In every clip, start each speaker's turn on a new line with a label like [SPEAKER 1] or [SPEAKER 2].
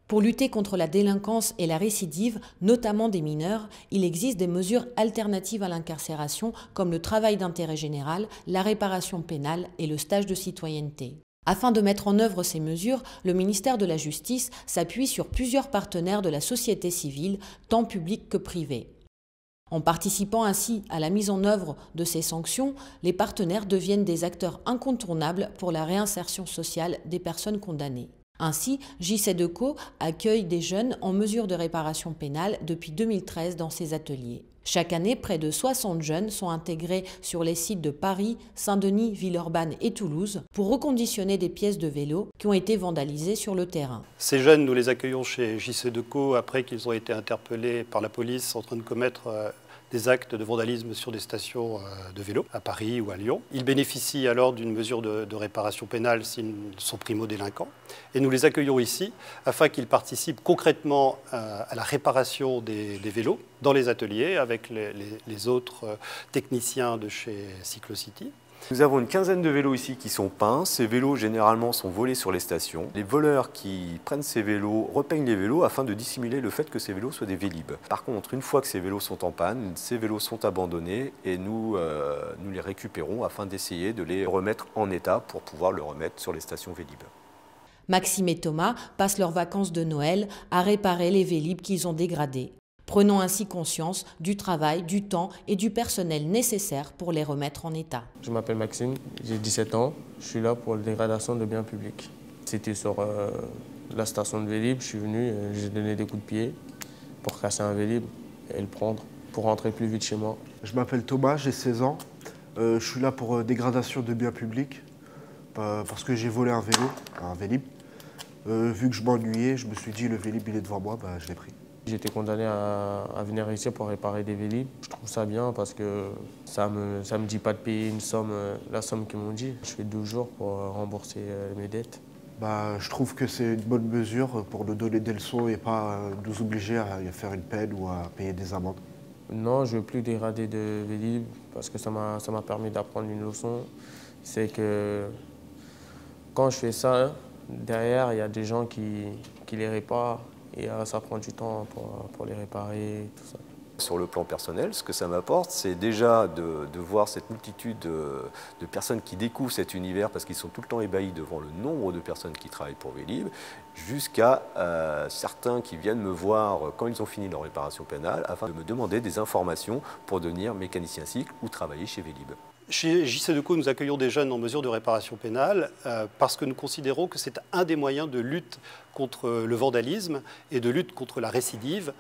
[SPEAKER 1] Pour lutter contre la délinquance et la récidive, notamment des mineurs, il existe des mesures alternatives à l'incarcération comme le travail d'intérêt général, la réparation pénale et le stage de citoyenneté. Afin de mettre en œuvre ces mesures, le ministère de la Justice s'appuie sur plusieurs partenaires de la société civile, tant publics que privés. En participant ainsi à la mise en œuvre de ces sanctions, les partenaires deviennent des acteurs incontournables pour la réinsertion sociale des personnes condamnées. Ainsi, JCDecaux accueille des jeunes en mesure de réparation pénale depuis 2013 dans ses ateliers. Chaque année, près de 60 jeunes sont intégrés sur les sites de Paris, Saint-Denis, Villeurbanne et Toulouse pour reconditionner des pièces de vélo qui ont été vandalisées sur le terrain.
[SPEAKER 2] Ces jeunes, nous les accueillons chez JCDecaux après qu'ils ont été interpellés par la police en train de commettre des actes de vandalisme sur des stations de vélo à Paris ou à Lyon. Ils bénéficient alors d'une mesure de réparation pénale s'ils sont primo-délinquants. Et nous les accueillons ici afin qu'ils participent concrètement à la réparation des vélos dans les ateliers avec les autres techniciens de chez Cyclocity.
[SPEAKER 3] Nous avons une quinzaine de vélos ici qui sont peints. Ces vélos généralement sont volés sur les stations. Les voleurs qui prennent ces vélos repeignent les vélos afin de dissimuler le fait que ces vélos soient des Vélib. Par contre, une fois que ces vélos sont en panne, ces vélos sont abandonnés et nous les récupérons afin d'essayer de les remettre en état pour pouvoir le remettre sur les stations Vélib.
[SPEAKER 1] Maxime et Thomas passent leurs vacances de Noël à réparer les Vélib qu'ils ont dégradés, prenant ainsi conscience du travail, du temps et du personnel nécessaires pour les remettre en état.
[SPEAKER 4] Je m'appelle Maxime, j'ai 17 ans, je suis là pour la dégradation de biens publics. C'était sur la station de Vélib, je suis venu, j'ai donné des coups de pied pour casser un Vélib et le prendre pour rentrer plus vite chez moi.
[SPEAKER 5] Je m'appelle Thomas, j'ai 16 ans, je suis là pour dégradation de biens publics parce que j'ai volé un vélo, un Vélib. Vu que je m'ennuyais, je me suis dit le Vélib il est devant moi, je l'ai pris.
[SPEAKER 4] J'étais condamné à venir ici pour réparer des Vélib. Je trouve ça bien parce que ça me dit pas de payer une somme, la somme qu'ils m'ont dit. Je fais 12 jours pour rembourser mes dettes.
[SPEAKER 5] Je trouve que c'est une bonne mesure pour nous donner des leçons et pas nous obliger à faire une peine ou à payer des amendes.
[SPEAKER 4] Non, je ne veux plus dégrader de Vélib parce que ça m'a permis d'apprendre une leçon. C'est que quand je fais ça, derrière, il y a des gens qui les réparent. Et ça prend du temps pour les réparer, tout ça.
[SPEAKER 3] Sur le plan personnel, ce que ça m'apporte, c'est déjà de voir cette multitude de personnes qui découvrent cet univers parce qu'ils sont tout le temps ébahis devant le nombre de personnes qui travaillent pour Vélib, jusqu'à certains qui viennent me voir quand ils ont fini leur réparation pénale afin de me demander des informations pour devenir mécanicien cycle ou travailler chez Vélib.
[SPEAKER 2] Chez JCDecaux, nous accueillons des jeunes en mesure de réparation pénale parce que nous considérons que c'est un des moyens de lutte contre le vandalisme et de lutte contre la récidive.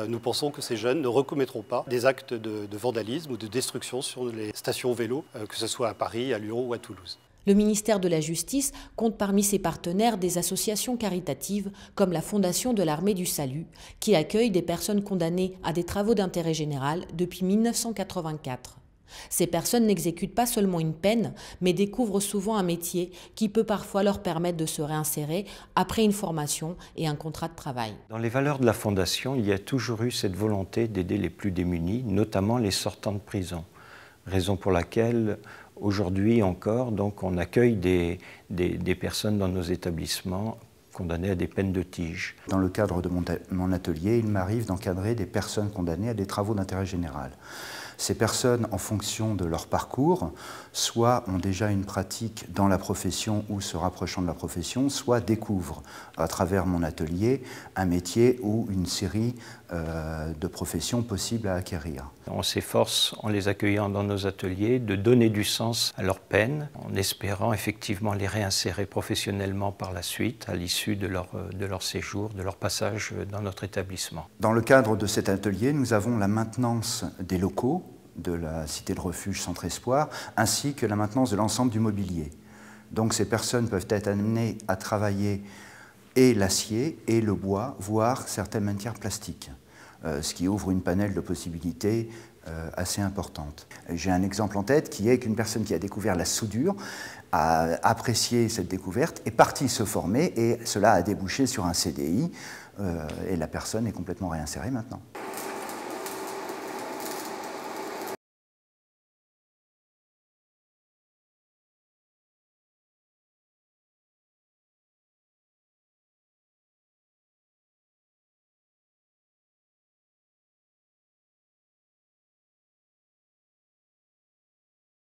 [SPEAKER 2] Nous pensons que ces jeunes ne recommettront pas des actes de vandalisme ou de destruction sur les stations vélo, que ce soit à Paris, à Lyon ou à Toulouse.
[SPEAKER 1] Le ministère de la Justice compte parmi ses partenaires des associations caritatives comme la Fondation de l'Armée du Salut, qui accueille des personnes condamnées à des travaux d'intérêt général depuis 1984. Ces personnes n'exécutent pas seulement une peine, mais découvrent souvent un métier qui peut parfois leur permettre de se réinsérer après une formation et un contrat de travail.
[SPEAKER 6] Dans les valeurs de la Fondation, il y a toujours eu cette volonté d'aider les plus démunis, notamment les sortants de prison. Raison pour laquelle, aujourd'hui encore, on accueille des personnes dans nos établissements condamnées à des peines de tige.
[SPEAKER 7] Dans le cadre de mon atelier, il m'arrive d'encadrer des personnes condamnées à des travaux d'intérêt général. Ces personnes, en fonction de leur parcours, soit ont déjà une pratique dans la profession ou se rapprochant de la profession, soit découvrent à travers mon atelier un métier ou une série de professions possibles à acquérir.
[SPEAKER 6] On s'efforce, en les accueillant dans nos ateliers, de donner du sens à leur peine, en espérant effectivement les réinsérer professionnellement par la suite, à l'issue de leur séjour, de leur passage dans notre établissement.
[SPEAKER 7] Dans le cadre de cet atelier, nous avons la maintenance des locaux de la Cité de Refuge Centre Espoir, ainsi que la maintenance de l'ensemble du mobilier. Donc ces personnes peuvent être amenées à travailler et l'acier et le bois, voire certaines matières plastiques, ce qui ouvre une panel de possibilités assez importante. J'ai un exemple en tête qui est qu'une personne qui a découvert la soudure a apprécié cette découverte, est partie se former et cela a débouché sur un CDI et la personne est complètement réinsérée maintenant.